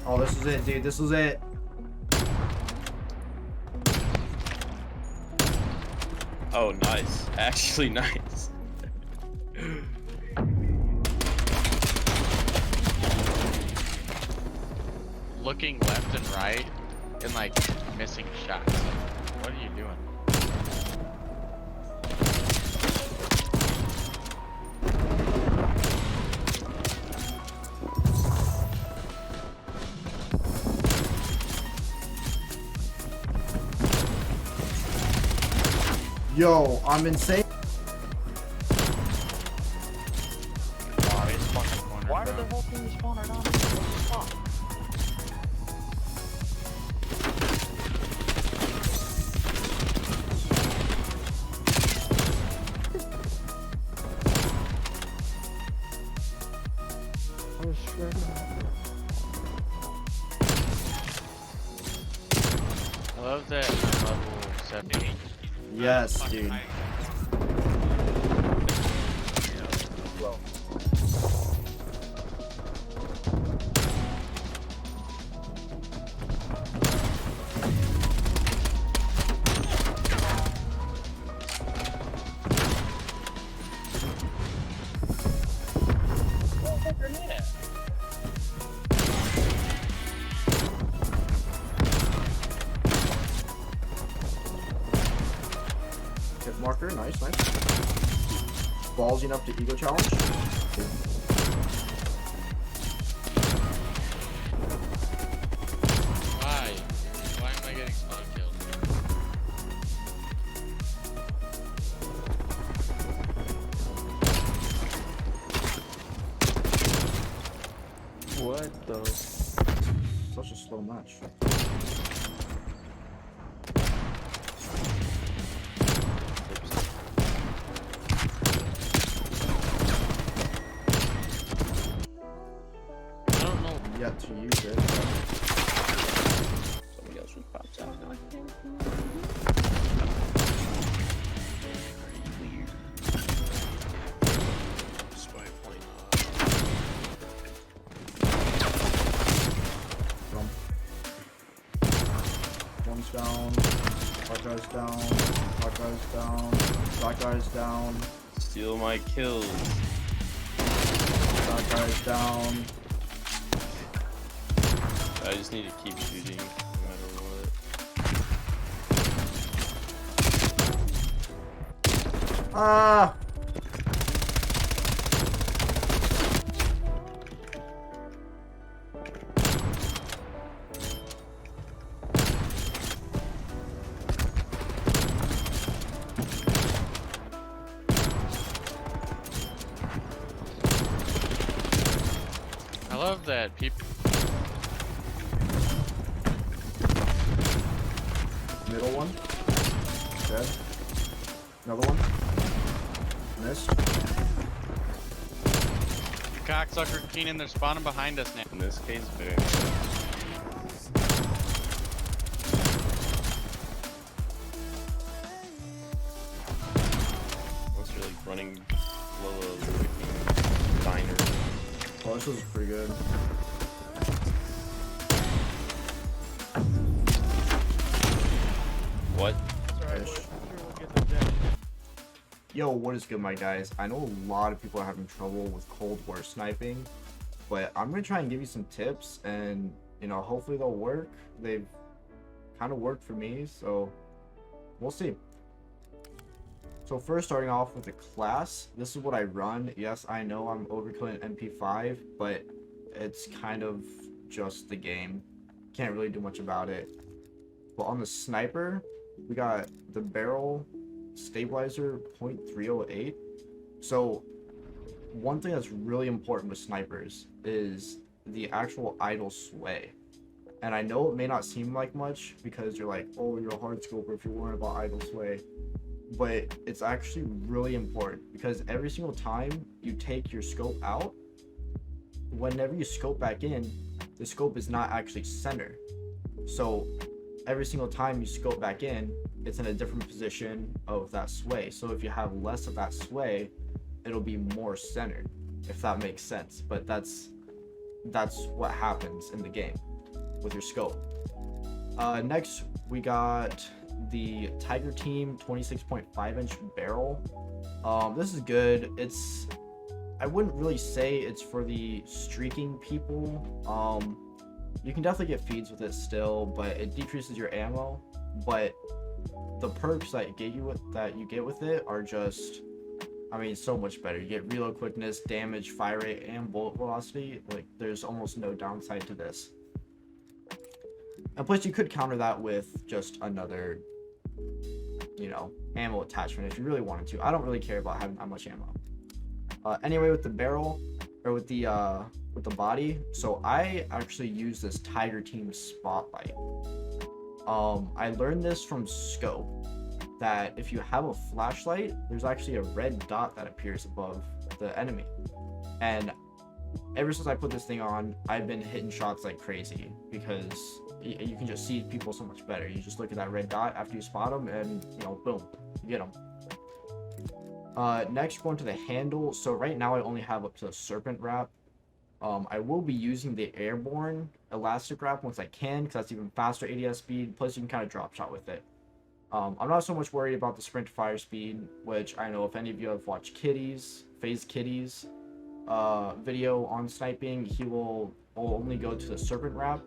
Oh, this was it, dude. This was it. Oh, nice. Actually, nice. Looking left and right and like missing shots. What are you doing? Yo, I'm insane. Why did the whole team spawn right on? What the fuck? I love that level 70. Yes, dude. Hit marker, nice, nice. Ballsing up to ego challenge. Why? Why am I getting spawn killed? What the? Such a slow match. I don't know. Yet to use it. Somebody else just popped out. Swipe point. One's down. Black guy's down. Black guy's down. Black guy's down. Steal my kills. Black guy's down. I just need to keep shooting no matter what. Ah! I love that people. Middle one. Dead. Another one. Missed. Cocksucker Keenan, they're spawning behind us now. In this case, very. What's really running low diner? Oh, this was pretty good. What? Ish. Yo, what is good, my guys? I know a lot of people are having trouble with Cold War sniping, but I'm gonna try and give you some tips, and you know, hopefully they'll work. They've kind of worked for me, so we'll see. So first, starting off with the class, this is what I run. Yes, I know I'm overkilling MP5, but it's kind of just the game. Can't really do much about it. But on the sniper, we got the barrel stabilizer 0.308. So one thing that's really important with snipers is the actual idle sway. And I know it may not seem like much because you're like, oh, you're a hard scoper if you're worried about idle sway, but it's actually really important because every single time you take your scope out, whenever you scope back in, the scope is not actually center. So every single time you scope back in, it's in a different position of that sway. So if you have less of that sway, it'll be more centered, if that makes sense. But that's what happens in the game. with your scope. Next, we got the Tiger Team 26.5-inch barrel. This is good. I wouldn't really say it's for the streaking people. You can definitely get feeds with it still, but it decreases your ammo. But the perks that you get with it are just, I mean, so much better. You get reload quickness, damage, fire rate, and bullet velocity. Like, there's almost no downside to this. And plus, you could counter that with just another, ammo attachment if you really wanted to. I don't really care about having that much ammo. Anyway, with the barrel, or with the body, so I actually use this Tiger Team Spotlight. I learned this from Scope, that if you have a flashlight, there's actually a red dot that appears above the enemy. And ever since I put this thing on, I've been hitting shots like crazy, because you can just see people so much better. You just look at that red dot after you spot them, and boom, you get them. Next, going to the handle. So right now I only have up to the serpent wrap. I will be using the airborne elastic wrap once I can, because that's even faster ADS speed, plus you can kind of drop shot with it. I'm not so much worried about the sprint to fire speed, which I know if any of you have watched FaZe Kitty's video on sniping, he will only go to the serpent wrap,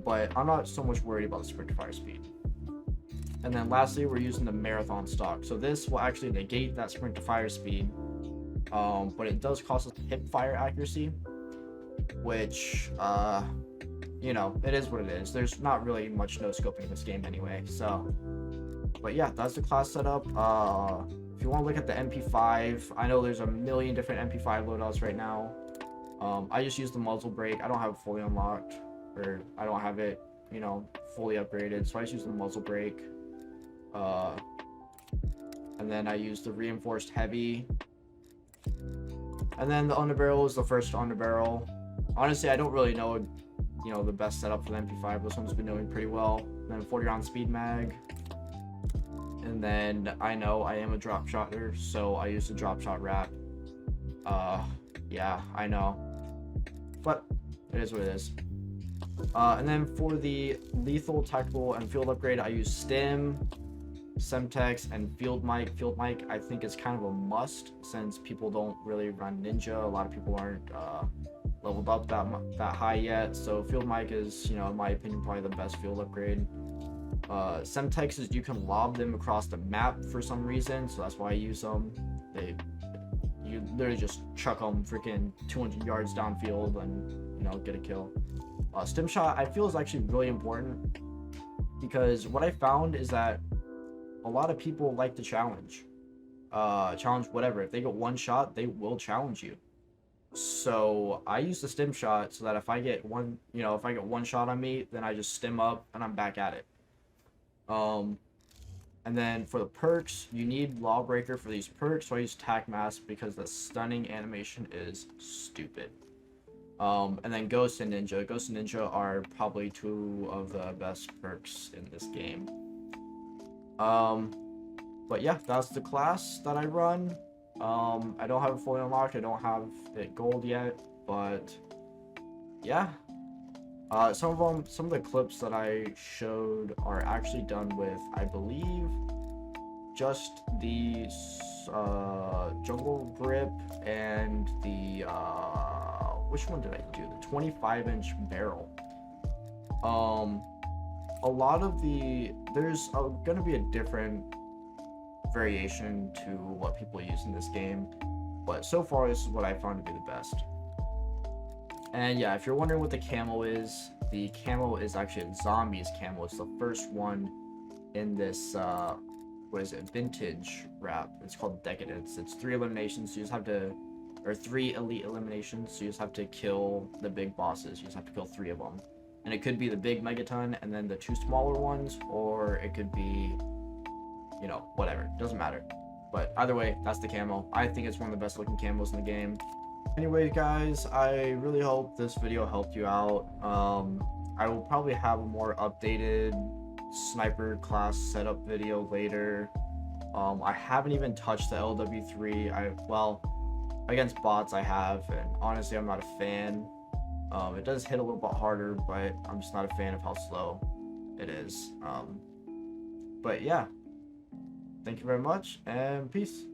but I'm not so much worried about the sprint to fire speed. And then lastly, we're using the marathon stock. So this will actually negate that sprint to fire speed, but it does cost us hip fire accuracy, which, it is what it is. There's not really much no scoping in this game anyway. So, but yeah, that's the class setup. If you want to look at the MP5, I know there's a million different MP5 loadouts right now. I just use the muzzle brake. I don't have it fully unlocked, or I don't have it, fully upgraded. So I just use the muzzle brake. And then I use the reinforced heavy. And then the underbarrel is the first underbarrel. Honestly, I don't really know, the best setup for the MP5. This one's been doing pretty well. And then 40 round speed mag. And then I know I am a drop shotter, so I use the drop shot wrap. Yeah, I know. But it is what it is. And then for the lethal, tactical, and field upgrade, I use Stim, Semtex, and Field Mic. Field Mic, I think, is kind of a must, since people don't really run Ninja. A lot of people aren't leveled up that high yet. So Field Mic is, in my opinion, probably the best field upgrade. Semtex is, you can lob them across the map for some reason, so that's why I use them. You literally just chuck them freaking 200 yards downfield and, get a kill. Stim shot, I feel, is actually really important, because what I found is that a lot of people like to challenge whatever. If they get one shot, they will challenge you. So I use the stim shot so that if I get one shot on me, then I just stim up and I'm back at it. And then for the perks, you need Lawbreaker for these perks, so I use Tac Mask because the stunning animation is stupid. And then Ghost and Ninja. Ghost and Ninja are probably two of the best perks in this game. But yeah, that's the class that I run. I don't have it fully unlocked. I don't have it gold yet, but yeah. Some of the clips that I showed are actually done with, I believe, just the jungle grip and the which one did I do? The 25-inch barrel. A lot of there's gonna be a different variation to what people use in this game, but so far this is what I found to be the best. And yeah, if you're wondering what the camo is, the camo is actually a zombies camo. It's the first one in this vintage wrap. It's called Decadence. It's 3 eliminations, so you just have to, or 3 elite eliminations, so you just have to kill the big bosses. You just have to kill 3 of them. And it could be the big megaton and then the 2 smaller ones, or it could be, whatever. Doesn't matter. But either way, that's the camo. I think it's one of the best looking camos in the game. Anyway, guys, I really hope this video helped you out. I will probably have a more updated sniper class setup video later. I haven't even touched the LW3. Against bots I have, and honestly I'm not a fan. It does hit a little bit harder, but I'm just not a fan of how slow it is. But yeah, thank you very much, and peace.